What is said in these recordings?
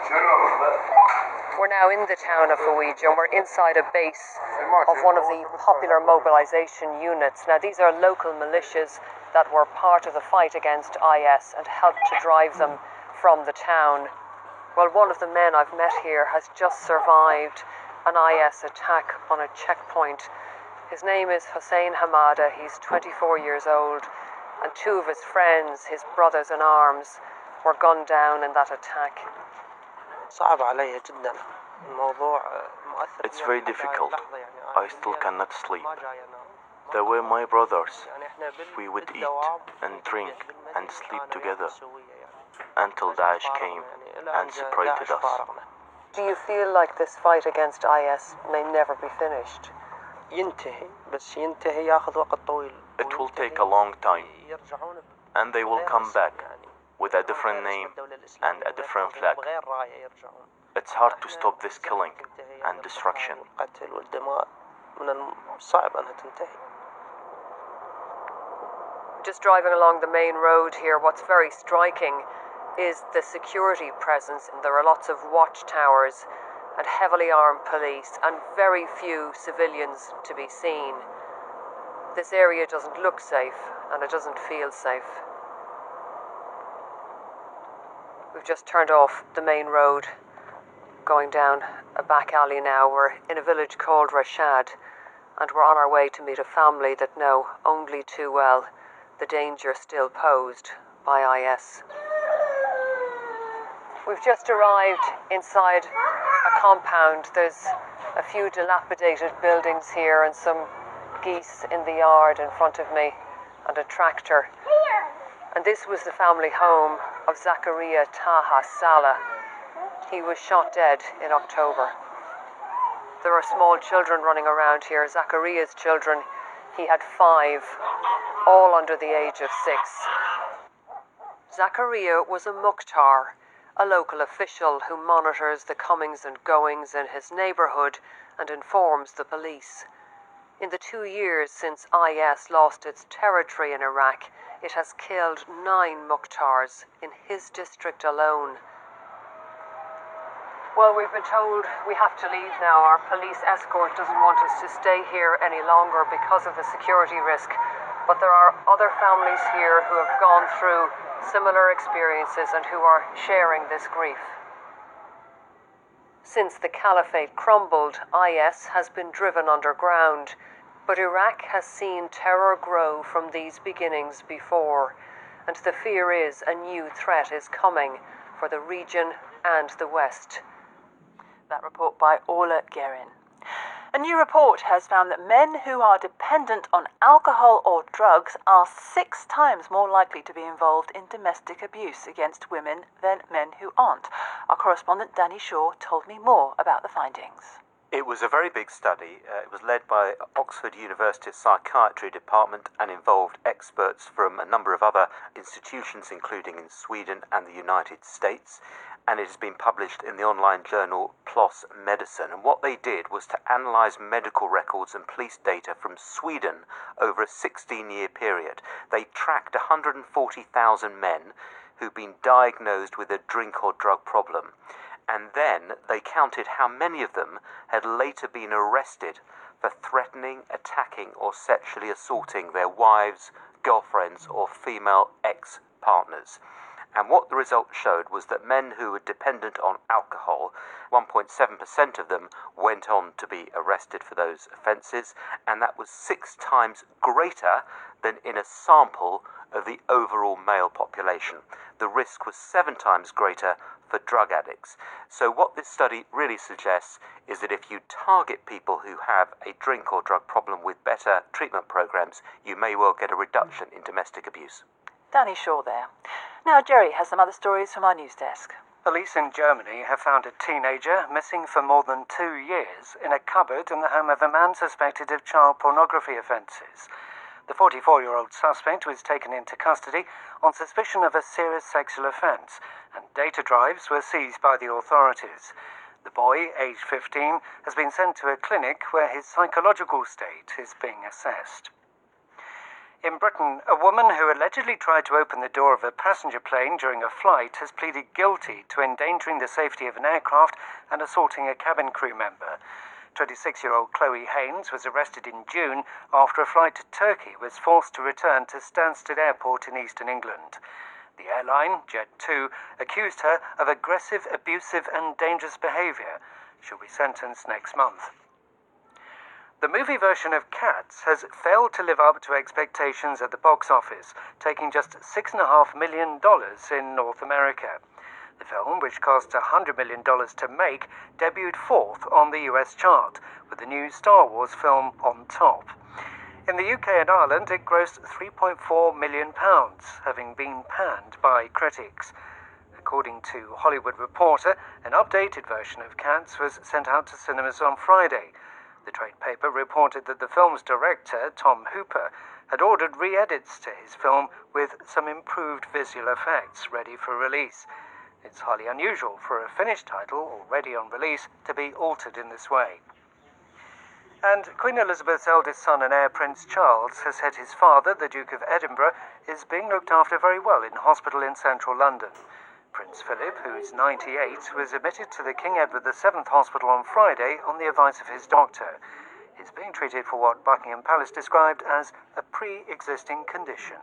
We're now in the town of Fallujah and we're inside a base of one of the popular mobilization units. Now these are local militias that were part of the fight against IS and helped to drive them from the town. Well, one of the men I've met here has just survived an IS attack on a checkpoint. His name is Hussein Hamada. He's 24 years old, and two of his friends, his brothers in arms, were gunned down in that attack. It's very difficult. I still cannot sleep. They were my brothers. We would eat and drink and sleep together until Daesh came and separated us. Do you feel like this fight against IS may never be finished? It will take a long time, and they will come back with a different name and a different flag. It's hard to stop this killing and destruction. Just driving along the main road here, what's very striking is the security presence. There are lots of watchtowers and heavily armed police and very few civilians to be seen. This area doesn't look safe and it doesn't feel safe. We've just turned off the main road, going down a back alley now. We're in a village called Rashad, and we're on our way to meet a family that know only too well the danger still posed by IS. We've just arrived inside a compound. There's a few dilapidated buildings here and some geese in the yard in front of me and a tractor. And this was the family home of Zakaria Taha Salah. He was shot dead in October. There are small children running around here. Zakaria's children, he had 5, all under the age of 6. Zakaria was a Mukhtar, a local official who monitors the comings and goings in his neighbourhood and informs the police. In the 2 years since IS lost its territory in Iraq, it has killed 9 Mukhtars in his district alone. Well, we've been told we have to leave now. Our police escort doesn't want us to stay here any longer because of the security risk. But there are other families here who have gone through similar experiences and who are sharing this grief. Since the caliphate crumbled, IS has been driven underground. But Iraq has seen terror grow from these beginnings before, and the fear is a new threat is coming for the region and the West. That report by Orla Guerin. A new report has found that men who are dependent on alcohol or drugs are 6 times more likely to be involved in domestic abuse against women than men who aren't. Our correspondent Danny Shaw told me more about the findings. It was a very big study. It was led by Oxford University's Psychiatry Department and involved experts from a number of other institutions, including in Sweden and the United States. And it has been published in the online journal PLOS Medicine. And what they did was to analyse medical records and police data from Sweden over a 16-year period. They tracked 140,000 men who'd been diagnosed with a drink or drug problem. And then they counted how many of them had later been arrested for threatening, attacking or sexually assaulting their wives, girlfriends or female ex-partners. And what the results showed was that men who were dependent on alcohol, 1.7% of them went on to be arrested for those offences, and that was 6 times greater than in a sample of the overall male population. The risk was 7 times greater for drug addicts. So what this study really suggests is that if you target people who have a drink or drug problem with better treatment programs, you may well get a reduction in domestic abuse. Danny Shaw there. Now Jerry has some other stories from our news desk. Police in Germany have found a teenager missing for more than 2 years in a cupboard in the home of a man suspected of child pornography offences. The 44-year-old suspect was taken into custody on suspicion of a serious sexual offence, and data drives were seized by the authorities. The boy, aged 15, has been sent to a clinic where his psychological state is being assessed. In Britain, a woman who allegedly tried to open the door of a passenger plane during a flight has pleaded guilty to endangering the safety of an aircraft and assaulting a cabin crew member. 26-year-old Chloe Haynes was arrested in June after a flight to Turkey was forced to return to Stansted Airport in eastern England. The airline, Jet2, accused her of aggressive, abusive and dangerous behaviour. She'll be sentenced next month. The movie version of Cats has failed to live up to expectations at the box office, taking just $6.5 million in North America. The film, which cost $100 million to make, debuted fourth on the US chart, with the new Star Wars film on top. In the UK and Ireland, it grossed £3.4 million, having been panned by critics. According to Hollywood Reporter, an updated version of Cats was sent out to cinemas on Friday. The trade paper reported that the film's director, Tom Hooper, had ordered re-edits to his film with some improved visual effects ready for release. It's highly unusual for a finished title, already on release, to be altered in this way. And Queen Elizabeth's eldest son and heir, Prince Charles, has said his father, the Duke of Edinburgh, is being looked after very well in hospital in central London. Prince Philip, who is 98, was admitted to the King Edward VII Hospital on Friday on the advice of his doctor. He's being treated for what Buckingham Palace described as a pre-existing condition.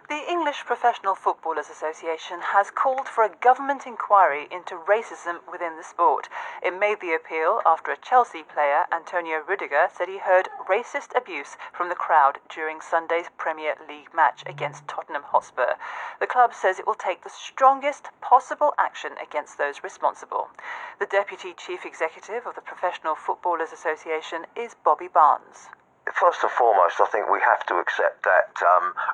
The English Professional Footballers Association has called for a government inquiry into racism within the sport. It made the appeal after a Chelsea player, Antonio Rudiger, said he heard racist abuse from the crowd during Sunday's Premier League match against Tottenham Hotspur. The club says it will take the strongest possible action against those responsible. The Deputy Chief Executive of the Professional Footballers Association is Bobby Barnes. First and foremost, I think we have to accept that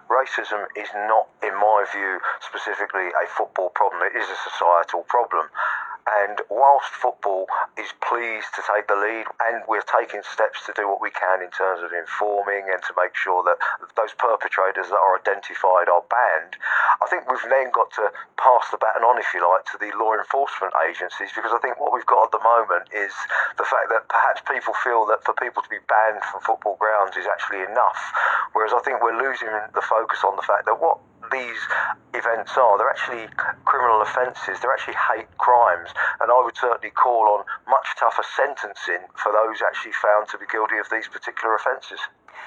racism is not, in my view, specifically a football problem. It is a societal problem. And whilst football is pleased to take the lead, and we're taking steps to do what we can in terms of informing and to make sure that those perpetrators that are identified are banned, I think we've then got to pass the baton on, if you like, to the law enforcement agencies, because I think what we've got at the moment is the fact that perhaps people feel that for people to be banned from football grounds is actually enough, whereas I think we're losing the focus on the fact that what these events are, they're actually criminal offences, they're actually hate crimes, and I would certainly call on much tougher sentencing for those actually found to be guilty of these particular offences.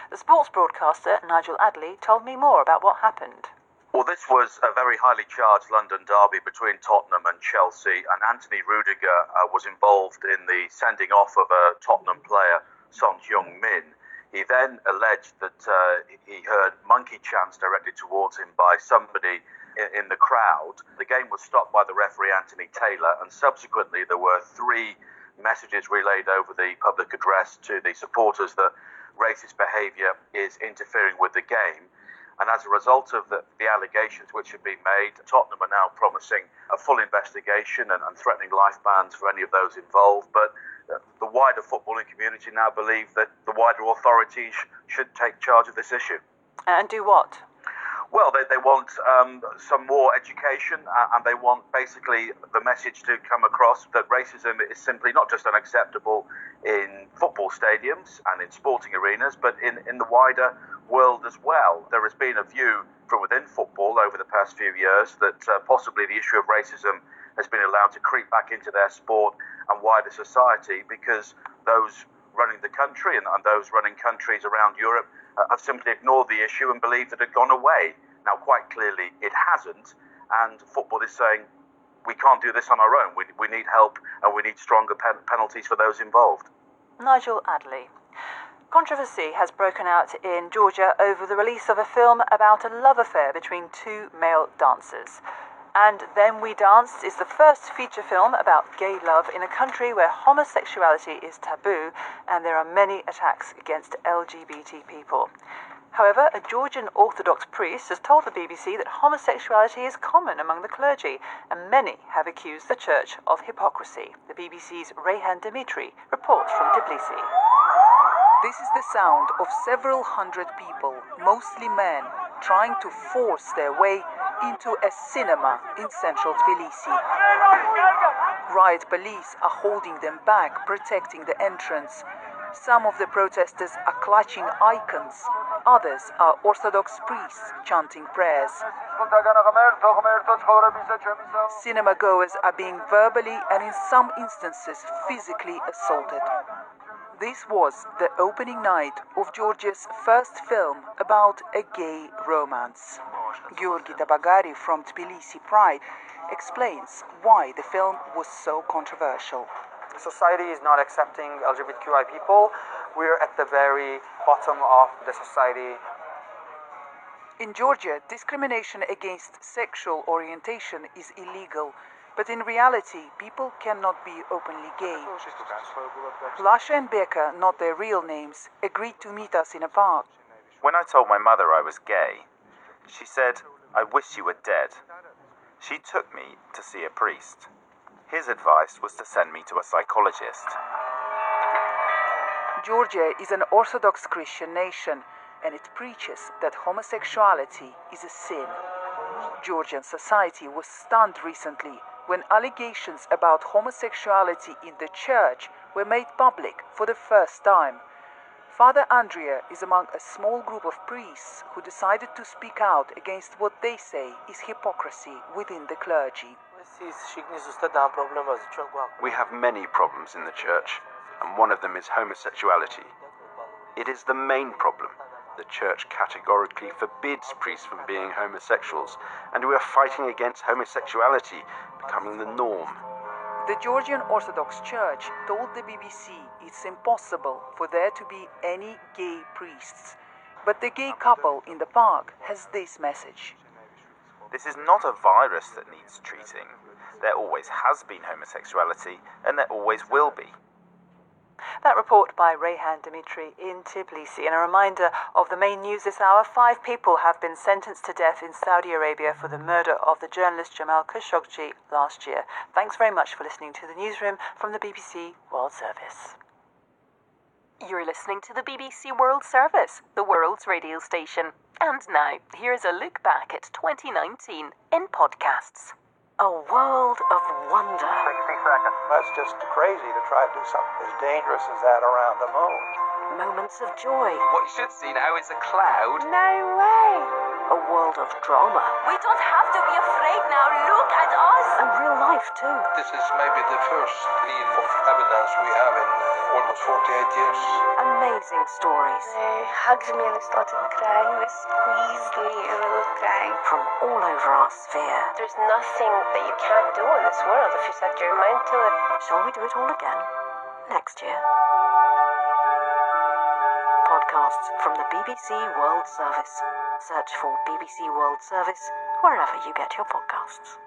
The sports broadcaster, Nigel Adley, told me more about what happened. Well, this was a very highly charged London derby between Tottenham and Chelsea, and Anthony Rudiger was involved in the sending off of a Tottenham player, Son Heung-min. He then alleged that he heard monkey chants directed towards him by somebody in the crowd. The game was stopped by the referee, Anthony Taylor, and subsequently there were 3 messages relayed over the public address to the supporters that racist behaviour is interfering with the game. And as a result of the allegations which have been made, Tottenham are now promising a full investigation and threatening life bans for any of those involved. But the wider footballing community now believe that the wider authorities should take charge of this issue. And do what? Well, they want some more education, and they want basically the message to come across that racism is simply not just unacceptable in football stadiums and in sporting arenas, but in the wider world as well. There has been a view from within football over the past few years that possibly the issue of racism has been allowed to creep back into their sport and wider society because those running the country and those running countries around Europe have simply ignored the issue and believed it had gone away. Now, quite clearly, it hasn't, and football is saying we can't do this on our own. We need help, and we need stronger penalties for those involved. Nigel Adley. Controversy has broken out in Georgia over the release of a film about a love affair between 2 male dancers. And Then We Danced is the first feature film about gay love in a country where homosexuality is taboo and there are many attacks against LGBT people. However, a Georgian Orthodox priest has told the BBC that homosexuality is common among the clergy, and many have accused the church of hypocrisy. The BBC's Rehan Dimitri reports from Tbilisi. This is the sound of several hundred people, mostly men, trying to force their way into a cinema in central Tbilisi. Riot police are holding them back, protecting the entrance. Some of the protesters are clutching icons Others are Orthodox priests chanting prayers. Cinema goers are being verbally and in some instances physically assaulted. This was the opening night of Georgia's first film about a gay romance. Georgi Tabagari from Tbilisi Pride explains why the film was so controversial. Society is not accepting LGBTQI people. We're at the very bottom of the society. In Georgia, discrimination against sexual orientation is illegal, but in reality, people cannot be openly gay. Lasha and Beka, not their real names, agreed to meet us in a park. When I told my mother I was gay, she said, "I wish you were dead." She took me to see a priest. His advice was to send me to a psychologist. Georgia is an Orthodox Christian nation, and it preaches that homosexuality is a sin. Georgian society was stunned recently when allegations about homosexuality in the church were made public for the first time. Father Andrea is among a small group of priests who decided to speak out against what they say is hypocrisy within the clergy. We have many problems in the church, and one of them is homosexuality. It is the main problem. The church categorically forbids priests from being homosexuals, and we are fighting against homosexuality becoming the norm. The Georgian Orthodox Church told the BBC it's impossible for there to be any gay priests. But the gay couple in the park has this message. This is not a virus that needs treating. There always has been homosexuality, and there always will be. That report by Rayhan Dimitri in Tbilisi. And a reminder of the main news this hour. 5 people have been sentenced to death in Saudi Arabia for the murder of the journalist Jamal Khashoggi last year. Thanks very much for listening to the newsroom from the BBC World Service. You're listening to the BBC World Service, the world's radio station. And now, here's a look back at 2019 in podcasts. A world of wonder. 60 seconds. That's just crazy to try to do something as dangerous as that around the moon. Moments of joy. What you should see now is a cloud. No way. A world of drama. We don't have to be afraid now. Look at us. And real life too. This is maybe the first lead of evidence we have in almost 48 years. Amazing stories. They hugged me and they started crying. They squeezed me and they were crying. From all over our sphere. There's nothing that you can't do in this world if you set your mind to it. Shall we do it all again? Next year? Podcasts from the BBC World Service. Search for BBC World Service wherever you get your podcasts.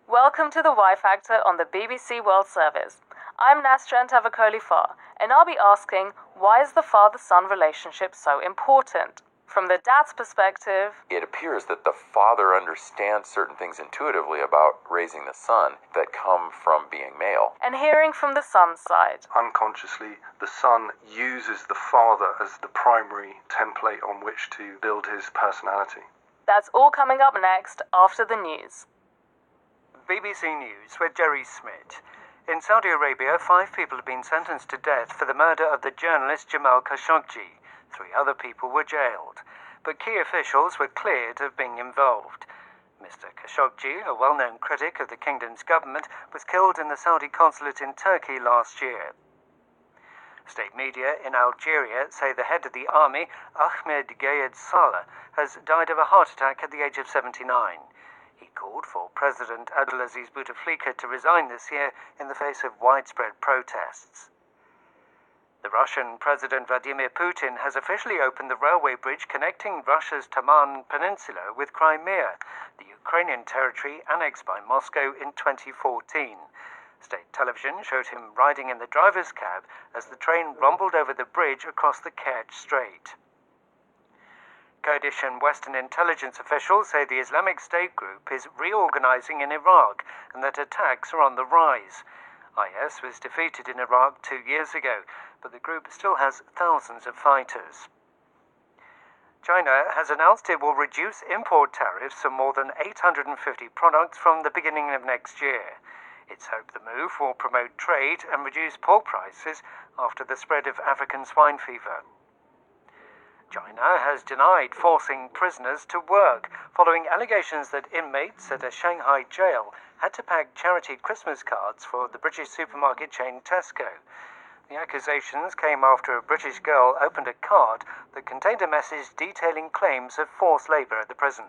Welcome to the Y Factor on the BBC World Service. I'm Nastran Tavakoli-Far, and I'll be asking, why is the father-son relationship so important? From the dad's perspective, it appears that the father understands certain things intuitively about raising the son that come from being male. And hearing from the son's side. Unconsciously, the son uses the father as the primary template on which to build his personality. That's all coming up next after the news. BBC News with Jerry Smith. In Saudi Arabia, 5 people have been sentenced to death for the murder of the journalist Jamal Khashoggi. 3 other people were jailed, but key officials were cleared of being involved. Mr. Khashoggi, a well-known critic of the kingdom's government, was killed in the Saudi consulate in Turkey last year. State media in Algeria say the head of the army, Ahmed Gayed Salah, has died of a heart attack at the age of 79. He called for President Abdelaziz Bouteflika to resign this year in the face of widespread protests. The Russian President Vladimir Putin has officially opened the railway bridge connecting Russia's Taman Peninsula with Crimea, the Ukrainian territory annexed by Moscow in 2014. State television showed him riding in the driver's cab as the train rumbled over the bridge across the Kerch Strait. Kurdish and Western intelligence officials say the Islamic State group is reorganizing in Iraq and that attacks are on the rise. IS was defeated in Iraq 2 years ago, but the group still has thousands of fighters. China has announced it will reduce import tariffs on more than 850 products from the beginning of next year. It's hoped the move will promote trade and reduce pork prices after the spread of African swine fever. China has denied forcing prisoners to work following allegations that inmates at a Shanghai jail had to pack charity Christmas cards for the British supermarket chain Tesco. The accusations came after a British girl opened a card that contained a message detailing claims of forced labour at the prison.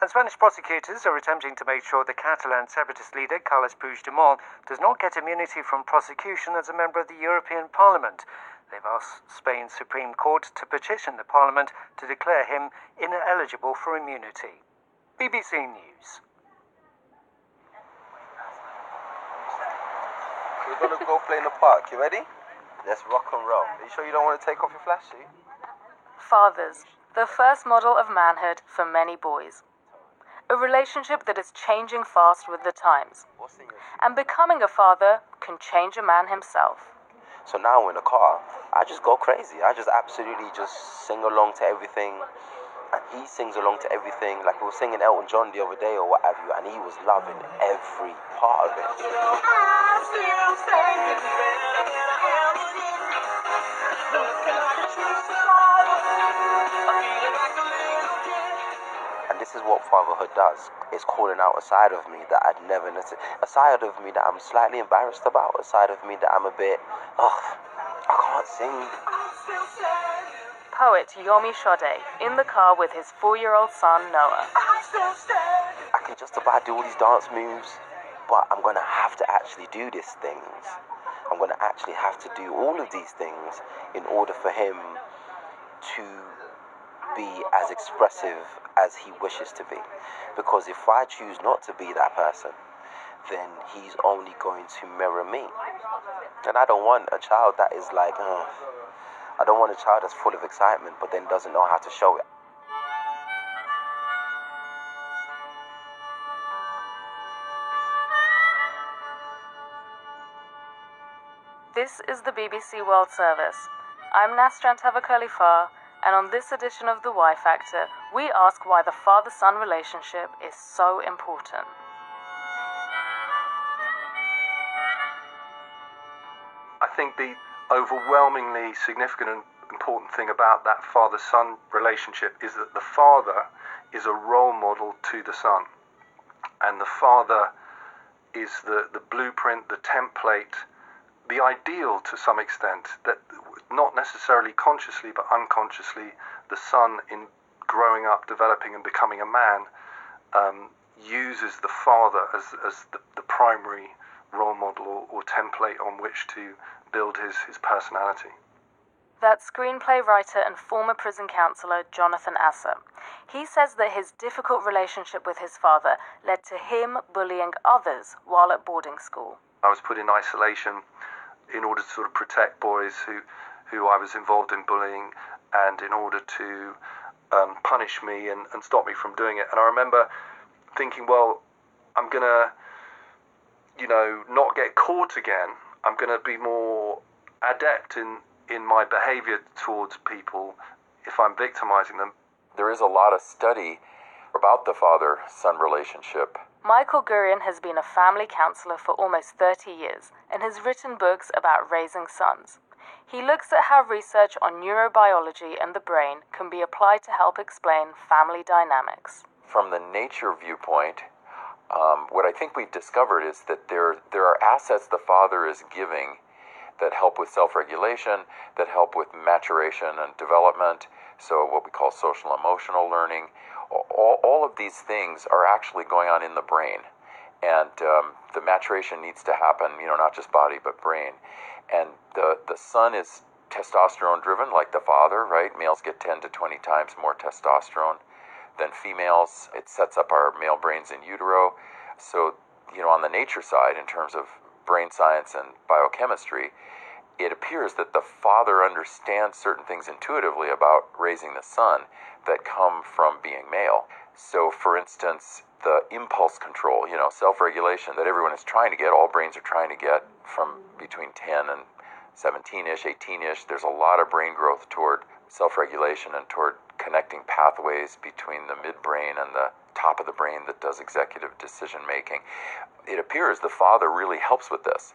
And Spanish prosecutors are attempting to make sure the Catalan separatist leader Carles Puigdemont does not get immunity from prosecution as a member of the European Parliament. They've asked Spain's Supreme Court to petition the Parliament to declare him ineligible for immunity. BBC News. We're gonna go play in the park. You ready? Let's rock and roll. Are you sure you don't want to take off your flash suit? Fathers, the first model of manhood for many boys. A relationship that is changing fast with the times. And becoming a father can change a man himself. So now in the car, I just go crazy. I just absolutely just sing along to everything. And he sings along to everything. Like we were singing Elton John the other day or what have you, and he was loving every part of it. And this is what fatherhood does. It's calling out a side of me that I'd never a side of me that I'm slightly embarrassed about, a side of me that I'm a bit, I can't sing. Poet Yomi Sode in the car with his 4-year-old son Noah. I can just about do all these dance moves, but I'm going to have to actually do these things. I'm going to actually have to do all of these things in order for him to be as expressive as he wishes to be. Because if I choose not to be that person, then he's only going to mirror me. And I don't want a child that is like, I don't want a child that's full of excitement but then doesn't know how to show it. This is the BBC World Service. I'm Nasran Tavakhalifa, and on this edition of The Y Factor, we ask why the father-son relationship is so important. I think the overwhelmingly significant and important thing about that father-son relationship is that the father is a role model to the son. And the father is the blueprint, the template, the ideal to some extent, that not necessarily consciously but unconsciously the son in growing up, developing and becoming a man uses the father as the primary role model or template on which to build his personality. That's screenplay writer and former prison counsellor Jonathan Asser. He says that his difficult relationship with his father led to him bullying others while at boarding school. I was put in isolation in order to sort of protect boys who I was involved in bullying, and in order to punish me and stop me from doing it. And I remember thinking, well, I'm going to, not get caught again. I'm going to be more adept in my behavior towards people if I'm victimizing them. There is a lot of study about the father-son relationship. Michael Gurian has been a family counselor for almost 30 years and has written books about raising sons. He looks at how research on neurobiology and the brain can be applied to help explain family dynamics. From the nature viewpoint, what I think we've discovered is that there are assets the father is giving that help with self-regulation, that help with maturation and development, so what we call social emotional learning. All of these things are actually going on in the brain, and the maturation needs to happen, not just body but brain. And the son is testosterone driven like the father, right? Males get 10 to 20 times more testosterone than females. It sets up our male brains in utero. So, on the nature side, in terms of brain science and biochemistry, it appears that the father understands certain things intuitively about raising the son that come from being male. So, for instance, the impulse control, self-regulation that everyone is trying to get, all brains are trying to get from between 10 and 17-ish, 18-ish. There's a lot of brain growth toward self-regulation and toward connecting pathways between the midbrain and the top of the brain that does executive decision making. It appears the father really helps with this.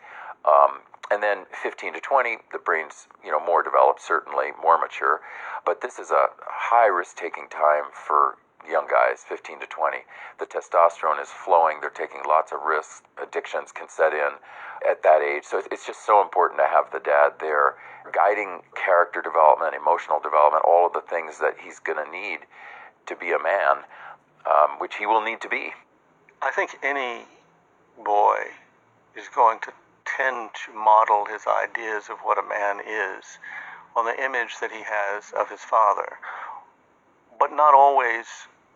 And then 15 to 20, the brain's more developed, certainly more mature, but this is a high risk-taking time for young guys, 15 to 20. The testosterone is flowing, they're taking lots of risks, addictions can set in at that age. So it's just so important to have the dad there, guiding character development, emotional development, all of the things that he's going to need to be a man, which he will need to be. I think any boy is going to tend to model his ideas of what a man is on the image that he has of his father, but not always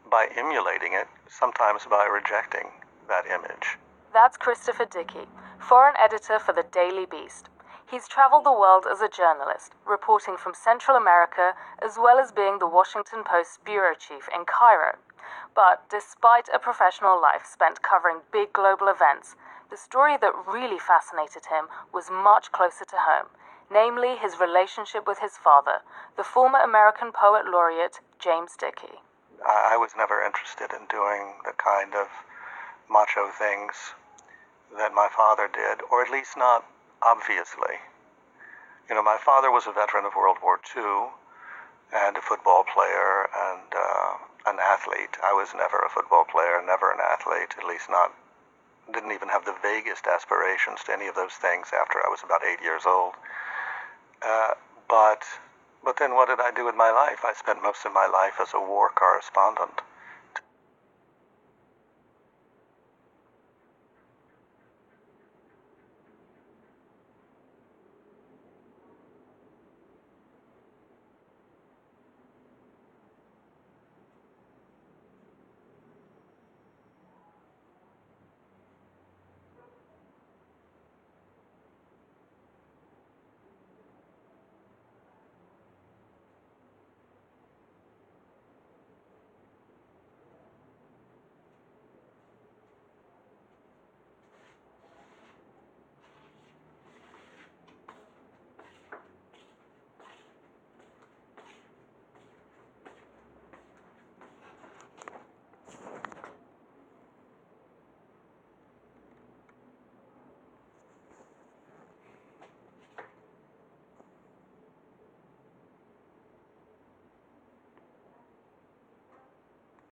by emulating it, sometimes by rejecting that image. That's Christopher Dickey, foreign editor for the Daily Beast. He's traveled the world as a journalist, reporting from Central America, as well as being the Washington Post's bureau chief in Cairo. But despite a professional life spent covering big global events, the story that really fascinated him was much closer to home, namely his relationship with his father, the former American poet laureate James Dickey. I was never interested in doing the kind of macho things that my father did, or at least not obviously. My father was a veteran of World War II and a football player and an athlete. I was never a football player, never an athlete, at least didn't even have the vaguest aspirations to any of those things after I was about 8 years old. But then what did I do with my life? I spent most of my life as a war correspondent.